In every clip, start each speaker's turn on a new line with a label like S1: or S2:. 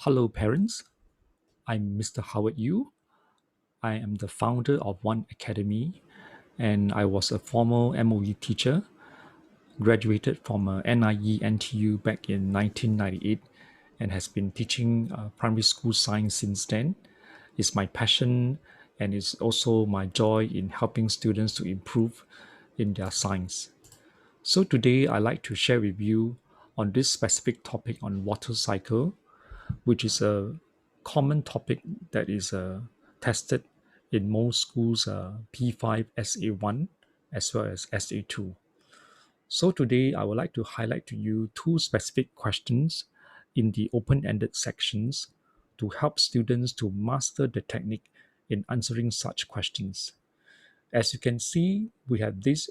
S1: Hello, parents. I'm Mr. Howard Yu. I am the founder of One Academy, and I was a former MOE teacher, graduated from NIE NTU back in 1998, and has been teaching primary school science since then. It's my passion, and it's also my joy in helping students to improve in their science. So today, I'd like to share with you on this specific topic on water cycle, which is a common topic that is tested in most schools, P5 SA1 as well as SA2. So today I would like to highlight to you two specific questions in the open-ended sections to help students to master the technique in answering such questions. As you can see, we have this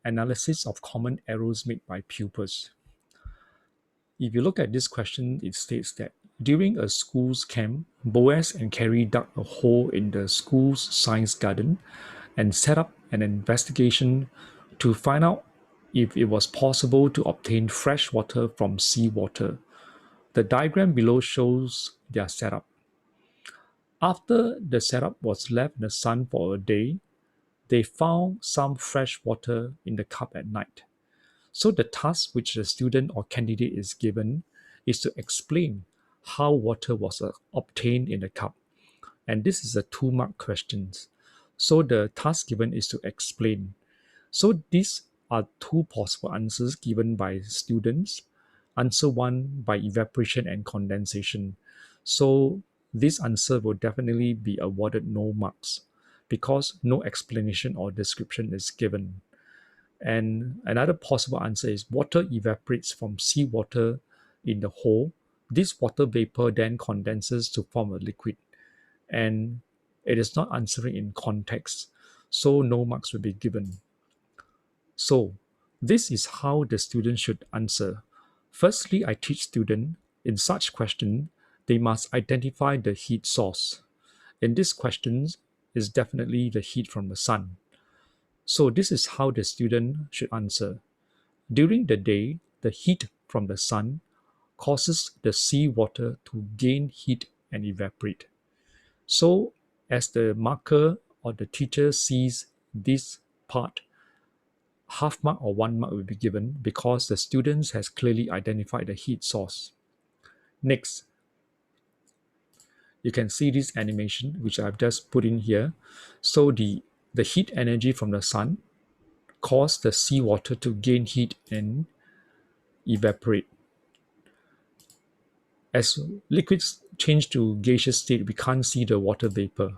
S1: analysis of common errors made by pupils. If you look at this question, it states that during a school's camp, Boaz and Carrie dug a hole in the school's science garden and set up an investigation to find out if it was possible to obtain fresh water from seawater. The diagram below shows their setup. After the setup was left in the sun for a day, they found some fresh water in the cup at night. So the task which the student or candidate is given is to explain how water was obtained in the cup. And this is a 2-mark question. So the task given is to explain. So these are two possible answers given by students. Answer 1 by evaporation and condensation. So this answer will definitely be awarded no marks because no explanation or description is given. And another possible answer is water evaporates from seawater in the hole. This water vapor then condenses to form a liquid. And it is not answering in context, so no marks will be given. So this is how the student should answer. Firstly, I teach students in such question, they must identify the heat source. In this question is definitely the heat from the sun. So this is how the student should answer. During the day, the heat from the sun causes the seawater to gain heat and evaporate. So as the marker or the teacher sees this part, half mark or 1 mark will be given because the students has clearly identified the heat source. Next, you can see this animation which I've just put in here. So the heat energy from the sun cause the seawater to gain heat and evaporate. As liquids change to gaseous state, we can't see the water vapor.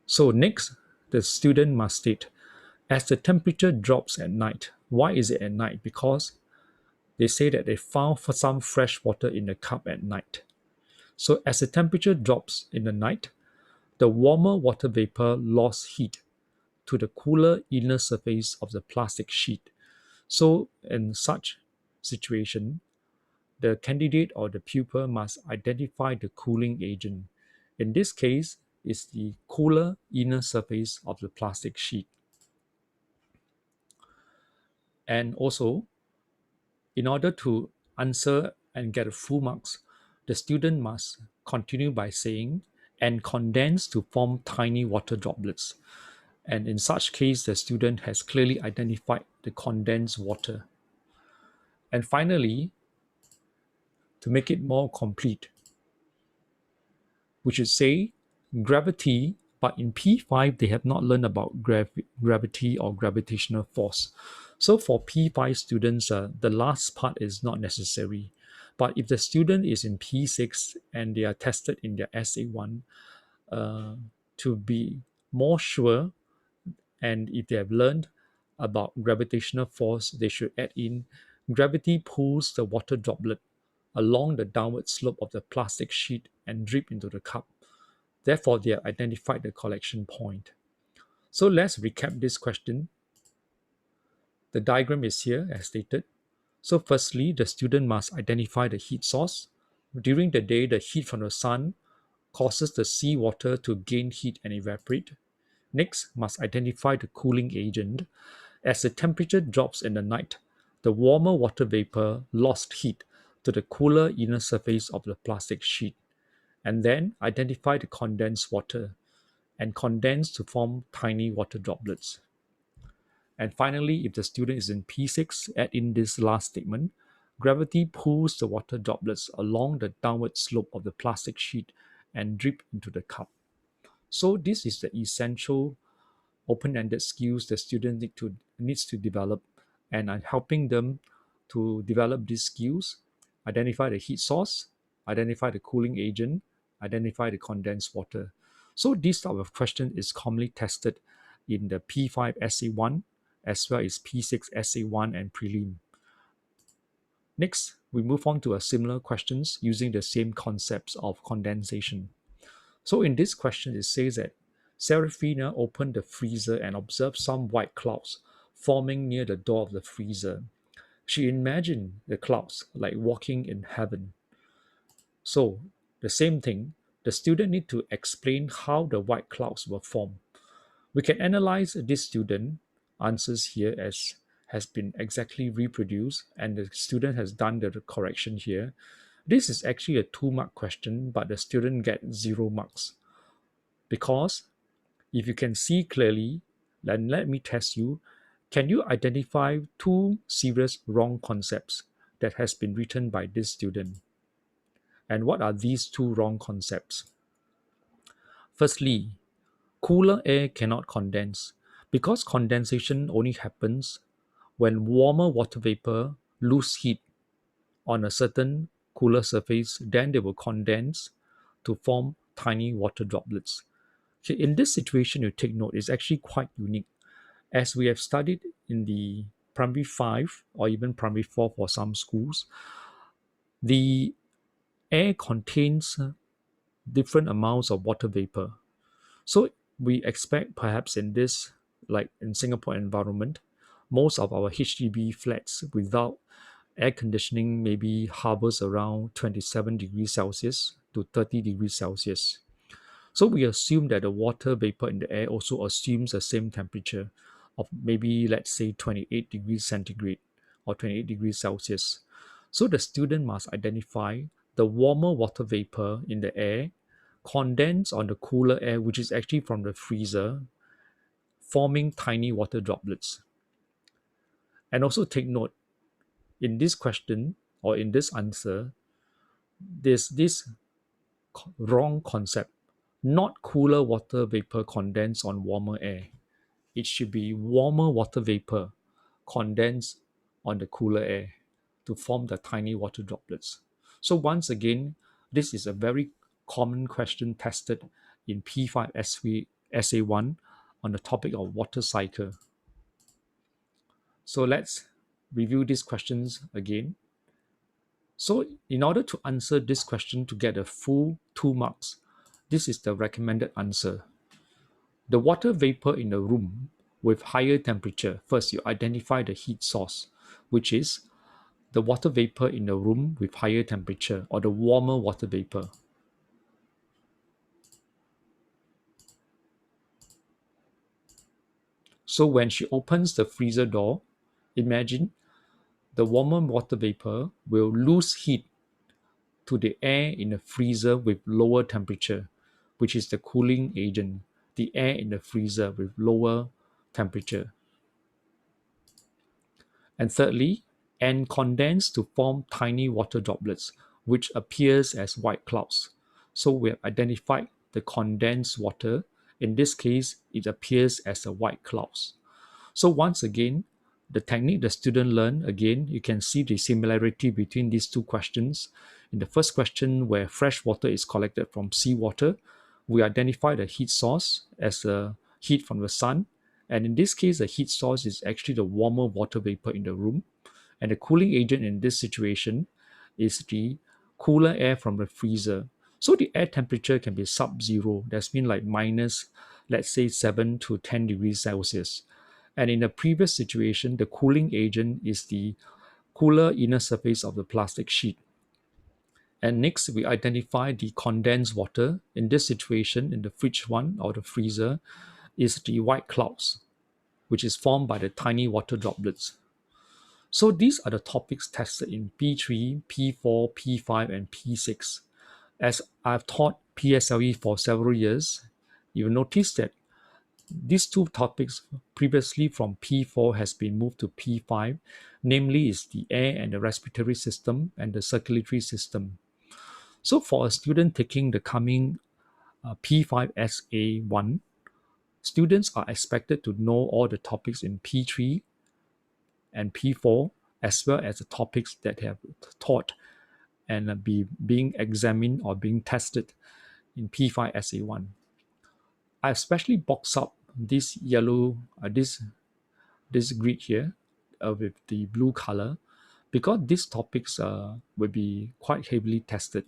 S1: So next, the student must state, as the temperature drops at night. Why is it at night? Because they say that they found some fresh water in the cup at night. So as the temperature drops in the night, the warmer water vapor lost heat to the cooler inner surface of the plastic sheet. So in such situation, the candidate or the pupil must identify the cooling agent. In this case, it's the cooler inner surface of the plastic sheet. And also, in order to answer and get a full marks, the student must continue by saying, and condense to form tiny water droplets. And in such case, the student has clearly identified the condensed water. And finally, to make it more complete, we should say gravity, but in P5, they have not learned about gravity or gravitational force. So for P5 students, the last part is not necessary. But if the student is in P6 and they are tested in their SA1, to be more sure, and if they have learned about gravitational force, they should add in gravity pulls the water droplet along the downward slope of the plastic sheet and drip into the cup. Therefore, they have identified the collection point. So let's recap this question. The diagram is here as stated. So firstly, the student must identify the heat source. During the day, the heat from the sun causes the seawater to gain heat and evaporate. Next, must identify the cooling agent. As the temperature drops in the night, the warmer water vapor lost heat to the cooler inner surface of the plastic sheet, and then identify the condensed water and condense to form tiny water droplets. And finally, if the student is in P6, add in this last statement. Gravity pulls the water droplets along the downward slope of the plastic sheet and drip into the cup. So this is the essential open-ended skills the student needs to develop, and I'm helping them to develop these skills: identify the heat source, identify the cooling agent, identify the condensed water. So this type of question is commonly tested in the P5 SA1 as well as P6 SA1 and Prelim. Next, we move on to a similar questions using the same concepts of condensation. So in this question, it says that Serafina opened the freezer and observed some white clouds forming near the door of the freezer. She imagined the clouds like walking in heaven. So the same thing, the student need to explain how the white clouds were formed. We can analyze this student answers here as has been exactly reproduced, and the student has done the correction here. This is actually a 2-mark question, but the student get 0 marks because if you can see clearly, then let me test you. Can you identify 2 serious wrong concepts that has been written by this student? And what are these 2 wrong concepts? Firstly, cooler air cannot condense because condensation only happens when warmer water vapor lose heat on a certain cooler surface, then they will condense to form tiny water droplets. Okay, in this situation, you take note, it's actually quite unique. As we have studied in the primary 5 or even primary 4 for some schools, the air contains different amounts of water vapor. So we expect perhaps in this, like in Singapore environment, most of our HDB flats without air conditioning maybe hovers around 27 degrees Celsius to 30 degrees Celsius. So we assume that the water vapor in the air also assumes the same temperature of maybe, let's say, 28 degrees centigrade or 28 degrees Celsius. So the student must identify the warmer water vapor in the air condense on the cooler air, which is actually from the freezer, forming tiny water droplets. And also take note, in this question or in this answer, there's this wrong concept. Not cooler water vapor condense on warmer air. It should be warmer water vapor condense on the cooler air to form the tiny water droplets. So once again, this is a very common question tested in P5 SA1 on the topic of water cycle. So let's review these questions again. So in order to answer this question to get a full 2 marks, this is the recommended answer. The water vapor in a room with higher temperature, first you identify the heat source, which is the water vapor in a room with higher temperature or the warmer water vapor. So when she opens the freezer door, imagine the warmer water vapor will lose heat to the air in the freezer with lower temperature, which is the cooling agent, the air in the freezer with lower temperature. And thirdly, and condense to form tiny water droplets, which appears as white clouds. So we have identified the condensed water. In this case, it appears as a white clouds. So once again, the technique the student learned, again, you can see the similarity between these 2 questions. In the first question, where fresh water is collected from seawater, we identify the heat source as the heat from the sun. And in this case, the heat source is actually the warmer water vapor in the room. And the cooling agent in this situation is the cooler air from the freezer. So the air temperature can be sub-zero. That's mean like minus, let's say 7 to 10 degrees Celsius. And in the previous situation, the cooling agent is the cooler inner surface of the plastic sheet. And next, we identify the condensed water. In this situation, in the fridge one or the freezer, is the white clouds, which is formed by the tiny water droplets. So these are the topics tested in P3, P4, P5, and P6. As I've taught PSLE for several years, you'll notice that these two topics previously from P4 has been moved to P5, namely is the air and the respiratory system and the circulatory system. So for a student taking the coming P5 SA1, students are expected to know all the topics in P3 and P4, as well as the topics that have taught and be being examined or being tested in P5 SA1. I especially box up this yellow, this grid here with the blue color, because these topics will be quite heavily tested,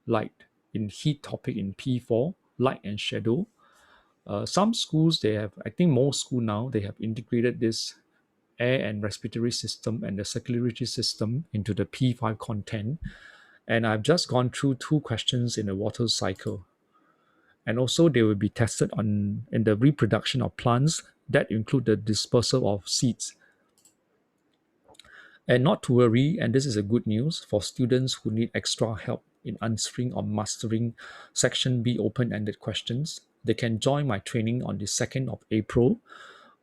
S1: like in heat topic in P4, light and shadow. Some schools, they have, I think most school now, they have integrated this air and respiratory system and the circulatory system into the P5 content. And I've just gone through two questions in the water cycle. And also they will be tested on in the reproduction of plants that include the dispersal of seeds. And not to worry, and this is a good news for students who need extra help in answering or mastering Section B open-ended questions, they can join my training on the 2nd of April,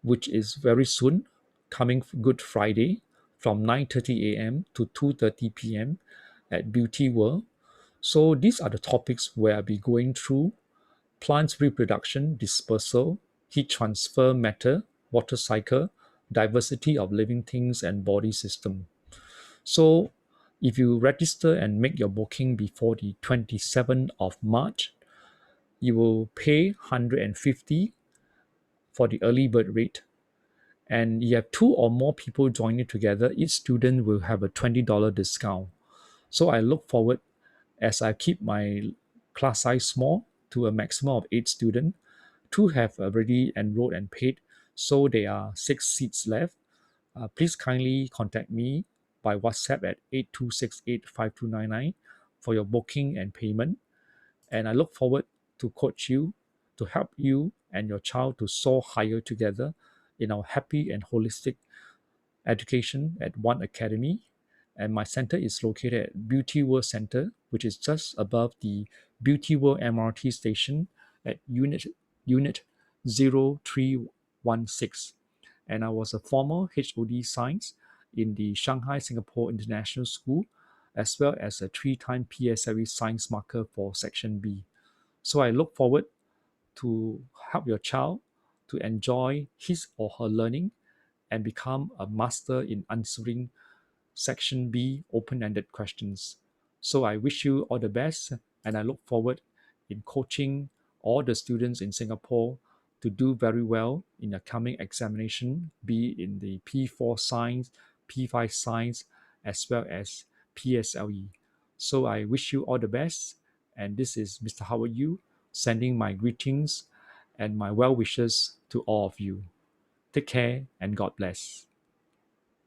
S1: which is very soon, coming Good Friday from 9:30 a.m. to 2:30 p.m. at Beauty World. So these are the topics where I'll be going through plants reproduction, dispersal, heat transfer matter, water cycle, diversity of living things, and body system. So if you register and make your booking before the 27th of March, you will pay 150 for the early bird rate. And you have two or more people joining together, each student will have a $20 discount. So I look forward, as I keep my class size small to a maximum of 8 students. Two have already enrolled and paid, so there are 6 seats left. Please kindly contact me by WhatsApp at 82685299 for your booking and payment. And I look forward to coach you, to help you and your child to soar higher together in our happy and holistic education at One Academy. And my center is located at Beauty World Center, which is just above the Beauty World MRT station at unit 0316. And I was a former HOD science in the Shanghai Singapore International School, as well as a 3-time PSLE science marker for Section B. So I look forward to help your child to enjoy his or her learning and become a master in answering Section B open-ended questions. So I wish you all the best, and I look forward in coaching all the students in Singapore to do very well in the coming examination, be it in the P4 science, P5 science, as well as PSLE. So I wish you all the best, and this is Mr. Howard Yu sending my greetings and my well wishes to all of you. Take care and God bless.